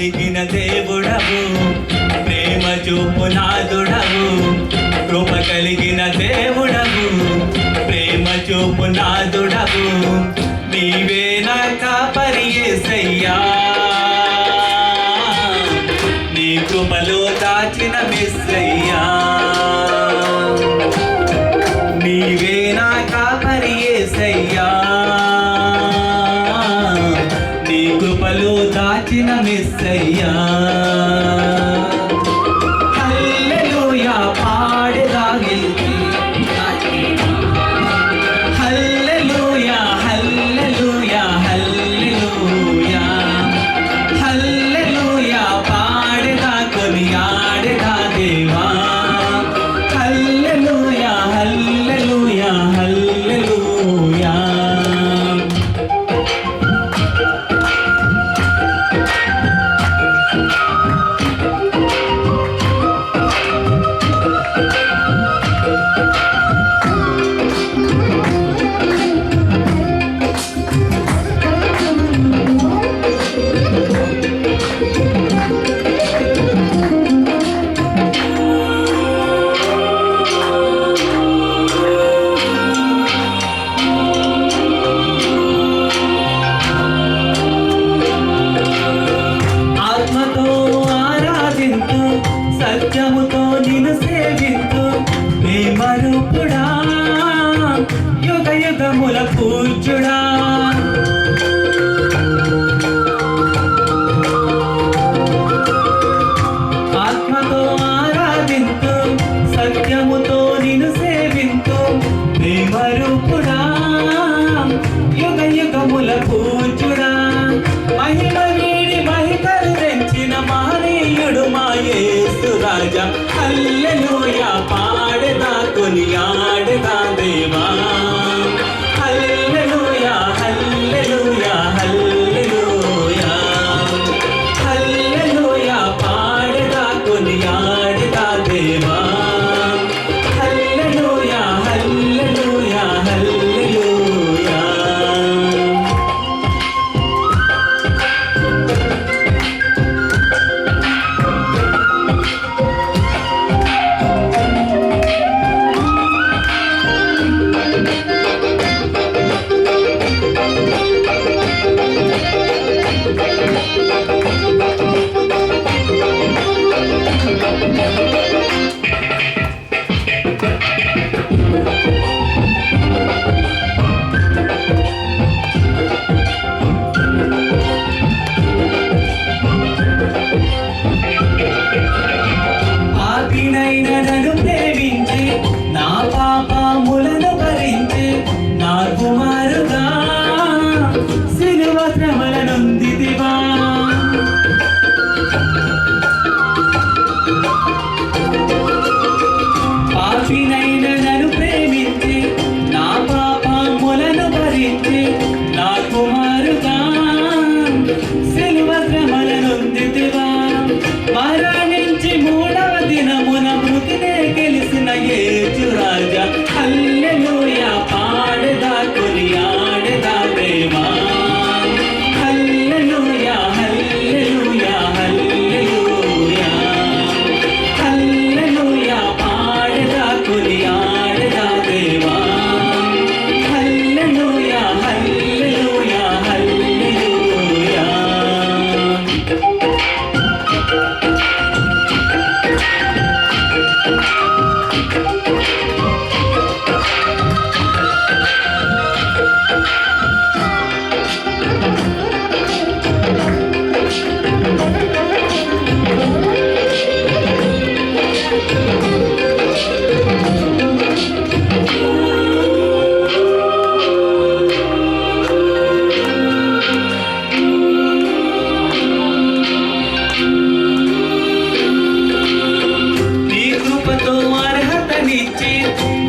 కలిగిన దేవుడవు, ప్రేమ చూపు నాదుడవు. కృప కలిగిన దేవుడవు, ప్రేమ చూపు నాదుడవు. నీవే నా కాపరి యేసయ్యా, నీ కృపలో దాచిన మెస్సయ్యా. నీవే నా కాపరి యేసయ్యా, నీ కృపలో దాచిన మెస్సయ్యా. హల్లెలూయా పాడెదా గెలిచి, హల్లెలూయా హల్లెలూయా హల్లెలూయా హల్లెలూయా పాడెదా కొనియాడెదా దేవా. హల్లెలూయా హల్లెలూయా హల్లెలూయా. సత్యముతో నిన్ను సేవింతు ప్రేమరూపుడా, యుగ యుగముల పూజ్యుడా. ఆత్మతో ఆరాధింతు, సత్యముతో నిన్ను సేవింతు ప్రేమరూపుడా, యుగ యుగముల పూజ్యుడా. మహిమ వీడి మహిమలు పెంచిన మహనీయుడు మా యేసు రాజా. హల్లెలూయా పాడెదా కొనియాడెదా దేవా. హల్లెలూయా హల్లెలూయా హల్లెలూయా హల్లెలూయా పాడెదా కొనియాడెదా దేవా. హల్లెలూయా హల్లెలూయా హల్లెలూయా. నన్ను ప్రేమించి నా పాపములను భరించి నా కుమారుగా సిలువ శ్రమలనొందితివా. పాపినైన నన్ను ప్రేమించి నా పాపములను భరించి నా కుమారుగా సిలువ శ్రమలనొందితివా. మరణించి మూడవ దినమున మృతినే గెలిసిన యేసు రాజా. హల్లెలూయా పాడెదా కొనియాడెదా దేవా. హల్లెలూయా హల్లెలూయా హల్లెలూయా హల్లెలూయా పాడెదా కొనియాడెదా దేవా. హల్లెలూయా హల్లెలూయా హల్లెలూయా.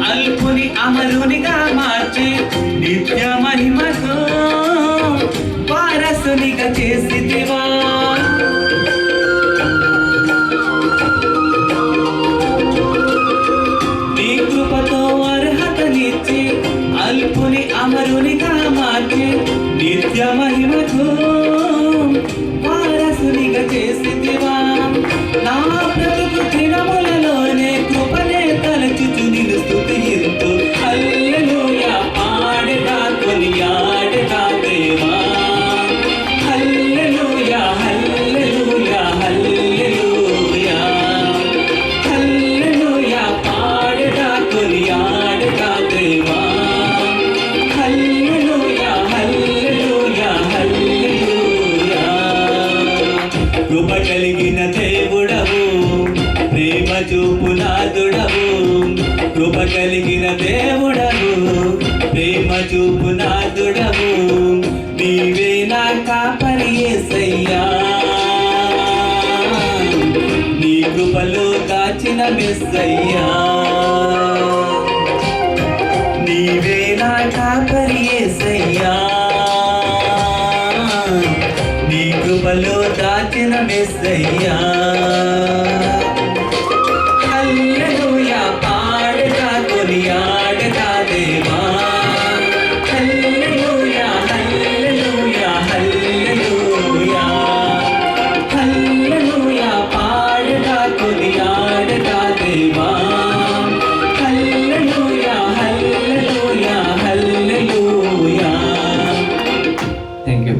అల్పుని అమరునిగా మార్చి నిత్య మహిమతో వారసునిగా చేసితివా. నీ కృపతో అర్హతనిచ్చి అల్పుని అమరునిగా మార్చి నిత్య మహిమతో వారసునిగా చేసి నీవే నా కాపరి యేసయ్యా, నీ కృపలో దాచిన మెస్సయ్యా. నీవే నా కాపరి యేసయ్యా, నీ కృపలో దాచిన మెస్సయ్యా. హల్లెలూయా పాడతా కొనియాడతా దేవా, హల్లెలూయా హల్లెలూయా హల్లెలూయా, హల్లెలూయా పాడతా కొనియాడతా దేవా, హల్లెలూయా హల్లెలూయా హల్లెలూయా. Thank you.